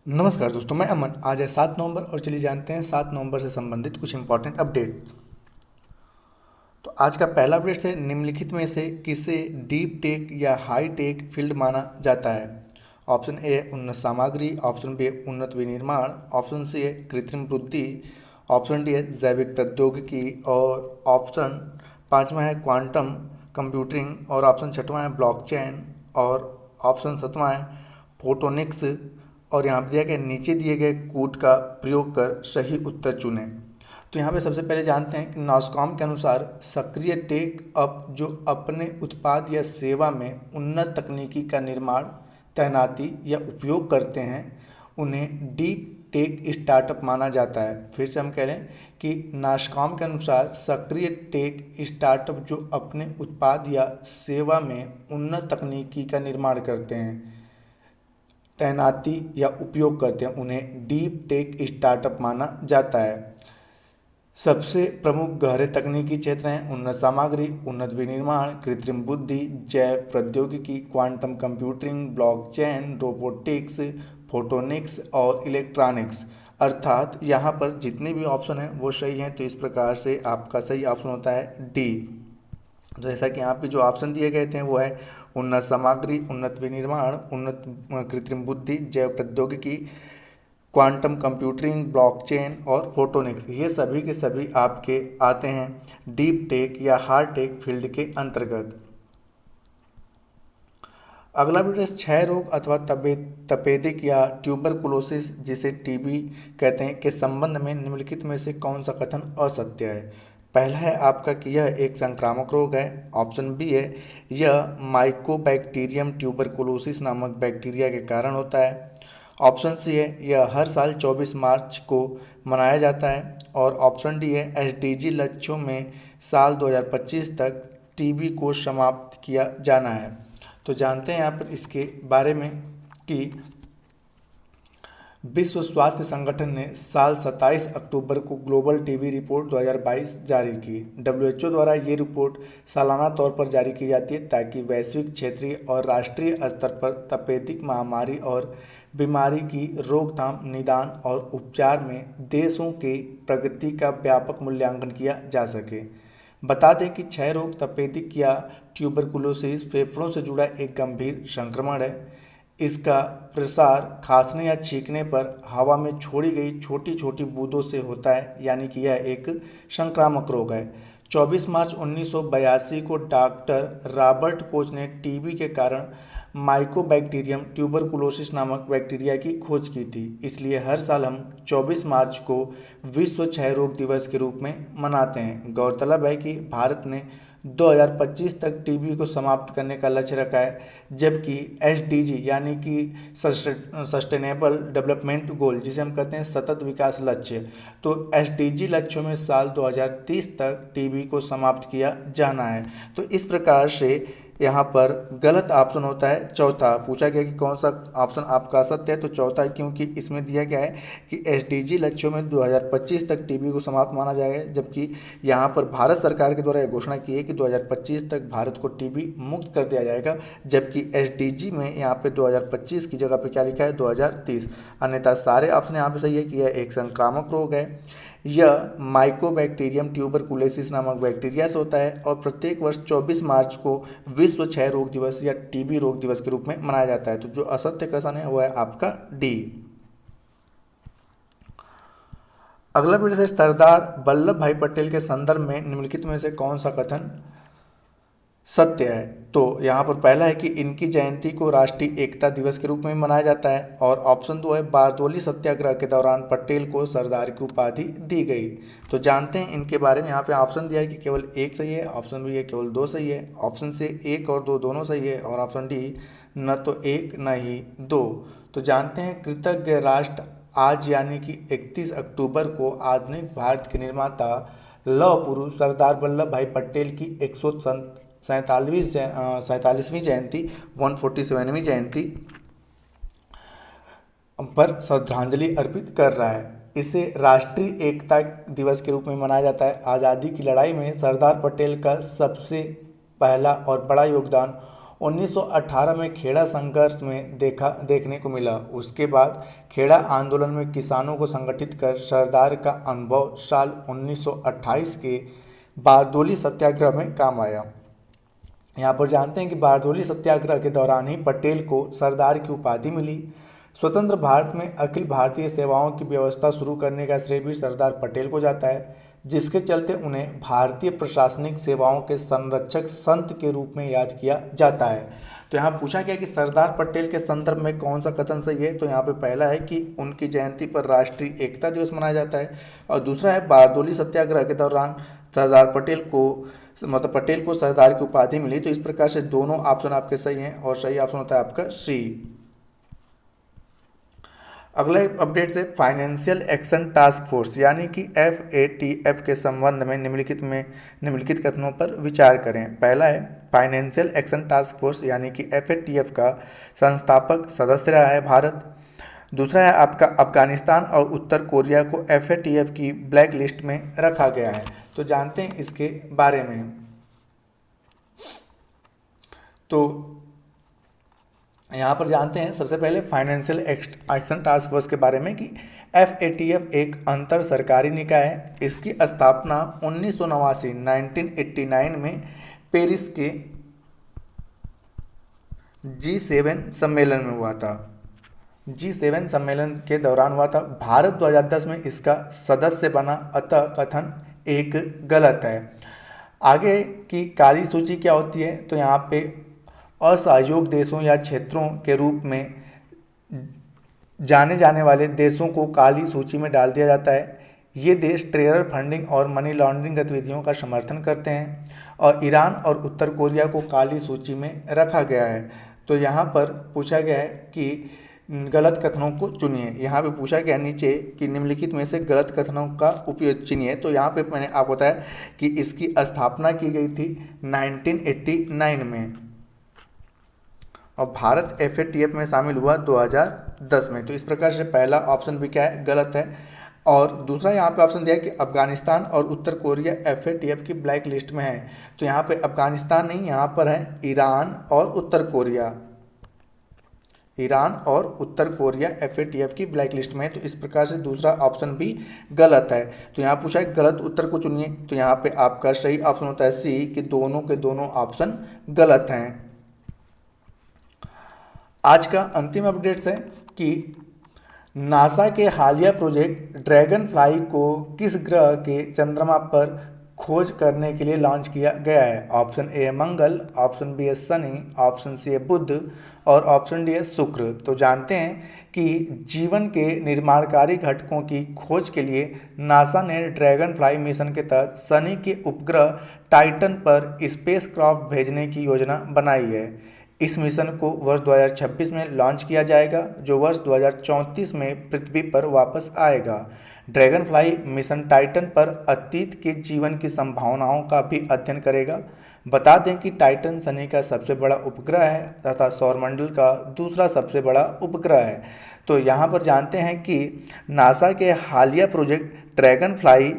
नमस्कार दोस्तों, मैं अमन। आज है 7 नवंबर और चलिए जानते हैं 7 नवंबर से संबंधित कुछ इंपॉर्टेंट अपडेट्स। तो आज का पहला अपडेट है, निम्नलिखित में से किसे डीप टेक या हाई टेक फील्ड माना जाता है। ऑप्शन ए उन्नत सामग्री, ऑप्शन बी उन्नत विनिर्माण, ऑप्शन सी है कृत्रिम बुद्धि, ऑप्शन डी है जैविक प्रौद्योगिकी और ऑप्शन पाँचवा है क्वांटम कंप्यूटिंग और ऑप्शन छठवां है ब्लॉकचेन और ऑप्शन सातवां है फोटोनिक्स। और यहाँ पे दिया गया नीचे दिए गए कोड का प्रयोग कर सही उत्तर चुनें। तो यहाँ पे सबसे पहले जानते हैं कि नास्कॉम के अनुसार सक्रिय टेक अप जो अपने उत्पाद या सेवा में उन्नत तकनीकी का निर्माण, तैनाती या उपयोग करते हैं उन्हें डीप टेक स्टार्टअप माना जाता है। फिर से हम कह लें कि नास्कॉम के अनुसार सक्रिय टेक स्टार्टअप जो अपने उत्पाद या सेवा में उन्नत तकनीकी का निर्माण करते हैं, तैनाती या उपयोग करते हैं उन्हें डीप टेक स्टार्टअप माना जाता है। सबसे प्रमुख गहरे तकनीकी क्षेत्र हैं उन्नत सामग्री, उन्नत विनिर्माण, कृत्रिम बुद्धि, जैव प्रौद्योगिकी, quantum computing, blockchain, robotics, photonics और इलेक्ट्रॉनिक्स। अर्थात यहाँ पर जितने भी ऑप्शन हैं वो सही हैं। तो इस प्रकार से आपका सही ऑप्शन होता है डी। जैसा कि यहाँ पे जो ऑप्शन दिए गए थे वो है उन्नत सामग्री, उन्नत विनिर्माण, उन्नत कृत्रिम बुद्धि, जैव प्रौद्योगिकी, क्वांटम कंप्यूटिंग, ब्लॉकचेन और फोटोनिक्स। ये सभी के सभी आपके आते हैं डीप टेक या हार्ड टेक फील्ड के अंतर्गत। अगला वीडियो, क्षय रोग अथवा तपेदिक या ट्यूबरकुलोसिस जिसे टीबी कहते हैं के संबंध में निम्नलिखित में से कौन सा कथन असत्य है। पहला है आपका कि यह एक संक्रामक रोग है। ऑप्शन बी है यह माइकोबैक्टीरियम ट्यूबरकुलोसिस नामक बैक्टीरिया के कारण होता है। ऑप्शन सी है यह हर साल 24 मार्च को मनाया जाता है। और ऑप्शन डी है एसडीजी लक्ष्यों में साल 2025 तक टीबी को समाप्त किया जाना है। तो जानते हैं यहाँ पर इसके बारे में कि विश्व स्वास्थ्य संगठन ने साल 27 अक्टूबर को ग्लोबल टीबी रिपोर्ट 2022 जारी की। डब्ल्यूएचओ द्वारा ये रिपोर्ट सालाना तौर पर जारी की जाती है ताकि वैश्विक, क्षेत्रीय और राष्ट्रीय स्तर पर तपेदिक महामारी और बीमारी की रोकथाम, निदान और उपचार में देशों की प्रगति का व्यापक मूल्यांकन किया जा सके। बता दें कि क्षय रोग, तपेदिक या ट्यूबरकुलोसिस फेफड़ों से जुड़ा एक गंभीर संक्रमण है। इसका प्रसार खांसने या छींकने पर हवा में छोड़ी गई छोटी छोटी बूंदों से होता है, यानी कि यह एक संक्रामक रोग है। 24 मार्च 1982 को डॉक्टर रॉबर्ट कोच ने टीबी के कारण माइकोबैक्टीरियम ट्यूबरकुलोसिस नामक बैक्टीरिया की खोज की थी। इसलिए हर साल हम 24 मार्च को विश्व क्षय रोग दिवस के रूप में मनाते हैं। गौरतलब है कि भारत ने 2025 तक टीबी को समाप्त करने का लक्ष्य रखा है, जबकि एसडीजी यानी कि सस्टेनेबल डेवलपमेंट गोल जिसे हम कहते हैं सतत विकास लक्ष्य, तो एसडीजी लक्ष्यों में साल 2030 तक टीबी को समाप्त किया जाना है। तो इस प्रकार से यहाँ पर गलत ऑप्शन होता है चौथा। पूछा गया कि कौन सा ऑप्शन आपका सत्य है, तो चौथा है, क्योंकि इसमें दिया गया है कि एसडीजी लक्ष्यों में 2025 तक टीबी को समाप्त माना जाएगा, जबकि यहाँ पर भारत सरकार के द्वारा यह घोषणा की है कि 2025 तक भारत को टीबी मुक्त कर दिया जाएगा, जबकि एसडीजी में यहाँ पे 2025 की जगह पे क्या लिखा है 2030। अन्यथा सारे ऑप्शन यहाँ पे सही है कि यह एक संक्रामक रोग है। यह माइकोबैक्टीरियम ट्यूबरकुलोसिस नामक बैक्टीरिया से होता है और प्रत्येक वर्ष 24 मार्च को विश्व क्षय रोग दिवस या टीबी रोग दिवस के रूप में मनाया जाता है। तो जो असत्य कथन है वो है आपका डी। अगला वीडियो है, सरदार वल्लभ भाई पटेल के संदर्भ में निम्नलिखित में से कौन सा कथन सत्य है। तो यहाँ पर पहला है कि इनकी जयंती को राष्ट्रीय एकता दिवस के रूप में मनाया जाता है। और ऑप्शन दो है बारदोली सत्याग्रह के दौरान पटेल को सरदार की उपाधि दी गई। तो जानते हैं इनके बारे में। यहाँ पे ऑप्शन दिया है कि केवल एक सही है, ऑप्शन बी है केवल दो सही है, ऑप्शन से एक और दो दोनों सही है, और ऑप्शन डी न तो एक न ही दो। तो जानते हैं कृतज्ञ राष्ट्र आज यानी कि 31 अक्टूबर को आधुनिक भारत के निर्माता लौह पुरुष सरदार वल्लभ भाई पटेल की 147वीं जयंती 147वीं जयंती पर श्रद्धांजलि अर्पित कर रहा है। इसे राष्ट्रीय एकता दिवस के रूप में मनाया जाता है। आज़ादी की लड़ाई में सरदार पटेल का सबसे पहला और बड़ा योगदान 1918 में खेड़ा संघर्ष में देखने को मिला। उसके बाद खेड़ा आंदोलन में किसानों को संगठित कर सरदार का अनुभव साल 1928 के बारदोली सत्याग्रह में काम आया। यहाँ पर जानते हैं कि बारदोली सत्याग्रह के दौरान ही पटेल को सरदार की उपाधि मिली। स्वतंत्र भारत में अखिल भारतीय सेवाओं की व्यवस्था शुरू करने का श्रेय भी सरदार पटेल को जाता है, जिसके चलते उन्हें भारतीय प्रशासनिक सेवाओं के संरक्षक संत के रूप में याद किया जाता है। तो यहाँ पूछा गया कि सरदार पटेल के संदर्भ में कौन सा कथन सही है। तो यहाँ पे पहला है कि उनकी जयंती पर राष्ट्रीय एकता दिवस मनाया जाता है, और दूसरा है बारदोली सत्याग्रह के दौरान सरदार पटेल को सरदार की उपाधि मिली। तो इस प्रकार से दोनों ऑप्शन आपके सही हैं, और सही ऑप्शन होता है आपका सी। अगला अपडेट है फाइनेंशियल एक्शन टास्क फोर्स यानी कि FATF के संबंध में निम्नलिखित कथनों पर विचार करें। पहला है फाइनेंशियल एक्शन टास्क फोर्स यानी कि FATF का संस्थापक सदस्य रहा है भारत। दूसरा है आपका अफगानिस्तान और उत्तर कोरिया को FATF की ब्लैक लिस्ट में रखा गया है। तो जानते हैं इसके बारे में। तो यहाँ पर जानते हैं सबसे पहले फाइनेंशियल एक्शन टास्क फोर्स के बारे में कि FATF एक अंतर सरकारी निकाय है। इसकी स्थापना 1989 में पेरिस के G7 सम्मेलन में हुआ था। G7 सम्मेलन के दौरान हुआ था। भारत 2010 में इसका सदस्य बना, अतः कथन एक गलत है। आगे की काली सूची क्या होती है। तो यहाँ पे असहयोग देशों या क्षेत्रों के रूप में जाने जाने वाले देशों को काली सूची में डाल दिया जाता है। ये देश टेरर फंडिंग और मनी लॉन्ड्रिंग गतिविधियों का समर्थन करते हैं, और ईरान और उत्तर कोरिया को काली सूची में रखा गया है। तो यहाँ पर पूछा गया है कि गलत कथनों को चुनिए। यहाँ पे पूछा गया नीचे कि निम्नलिखित में से गलत कथनों का उपयोग चुनिए। तो यहाँ पे मैंने आपको बताया कि इसकी स्थापना की गई थी 1989 में, और भारत FATF में शामिल हुआ 2010 में। तो इस प्रकार से पहला ऑप्शन भी क्या है, गलत है। और दूसरा यहाँ पे ऑप्शन दिया है कि अफगानिस्तान और उत्तर कोरिया FATF की ब्लैक लिस्ट में है। तो यहाँ पे अफगानिस्तान नहीं, यहाँ पर है ईरान और उत्तर कोरिया। ईरान और उत्तर कोरिया FATF की ब्लैक लिस्ट में है। तो इस प्रकार से दूसरा ऑप्शन भी गलत है। तो यहाँ पूछा है गलत उत्तर को चुनिए। तो यहाँ पे आपका सही ऑप्शन होता है सी, कि दोनों के दोनों ऑप्शन गलत हैं। आज का अंतिम अपडेट्स है कि नासा के हालिया प्रोजेक्ट ड्रैगन फ्लाई को किस ग्रह के चंद्रमा पर खोज करने के लिए लॉन्च किया गया है। ऑप्शन ए है मंगल, ऑप्शन बी है शनि, ऑप्शन सी है बुध, और ऑप्शन डी है शुक्र। तो जानते हैं कि जीवन के निर्माणकारी घटकों की खोज के लिए नासा ने ड्रैगन फ्लाई मिशन के तहत शनि के उपग्रह टाइटन पर स्पेसक्राफ्ट भेजने की योजना बनाई है। इस मिशन को वर्ष 2026 में लॉन्च किया जाएगा, जो वर्ष 2034 में पृथ्वी पर वापस आएगा। ड्रैगन फ्लाई मिशन टाइटन पर अतीत के जीवन की संभावनाओं का भी अध्ययन करेगा। बता दें कि टाइटन शनि का सबसे बड़ा उपग्रह है तथा सौरमंडल का दूसरा सबसे बड़ा उपग्रह है। तो यहाँ पर जानते हैं कि नासा के हालिया प्रोजेक्ट ड्रैगन फ्लाई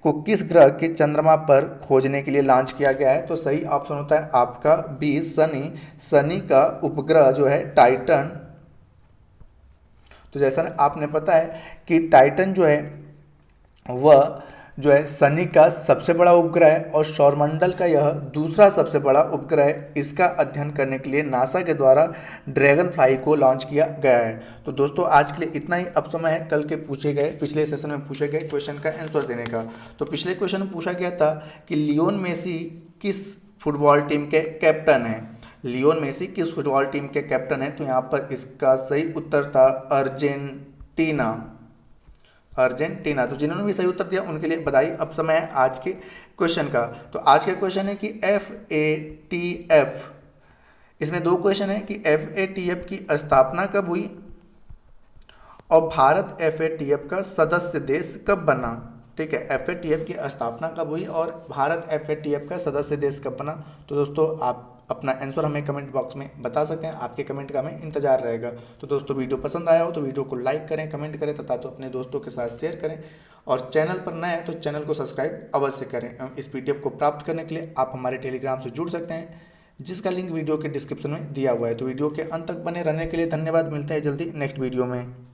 को किस ग्रह के चंद्रमा पर खोजने के लिए लॉन्च किया गया है। तो सही ऑप्शन होता है आपका बी, शनि। शनि का उपग्रह जो है टाइटन। तो जैसा आपने पता है कि टाइटन जो है वह जो है शनि का सबसे बड़ा उपग्रह है, और सौरमंडल का यह दूसरा सबसे बड़ा उपग्रह है। इसका अध्ययन करने के लिए नासा के द्वारा ड्रैगन फ्लाई को लॉन्च किया गया है। तो दोस्तों आज के लिए इतना ही। अब समय है कल के पिछले सेशन में पूछे गए क्वेश्चन का आंसर देने का। तो पिछले क्वेश्चन में पूछा गया था कि लियोन मेसी किस फुटबॉल टीम के कैप्टन हैं। लियोन मेसी किस फुटबॉल टीम के कैप्टन हैं। तो यहाँ पर इसका सही उत्तर था अर्जेंटीना। तो जिन्होंने भी सही उत्तर दिया उनके लिए बधाई। अब समय है आज के क्वेश्चन का। तो आज का क्वेश्चन है कि FATF, इसमें दो क्वेश्चन है कि FATF की स्थापना कब हुई और भारत FATF का सदस्य देश कब बना। ठीक है, FATF की स्थापना कब हुई और भारत FATF का सदस्य देश कब बना। तो दोस्तों आप अपना आंसर हमें कमेंट बॉक्स में बता सकते हैं। आपके कमेंट का हमें इंतजार रहेगा। तो दोस्तों वीडियो पसंद आया हो तो वीडियो को लाइक करें, कमेंट करें तथा तो अपने दोस्तों के साथ शेयर करें, और चैनल पर नए हैं तो चैनल को सब्सक्राइब अवश्य करें। इस PDF को प्राप्त करने के लिए आप हमारे टेलीग्राम से जुड़ सकते हैं। जिसका लिंक वीडियो के डिस्क्रिप्शन में दिया हुआ है। तो वीडियो के अंत तक बने रहने के लिए धन्यवाद। मिलते हैं जल्दी नेक्स्ट वीडियो में।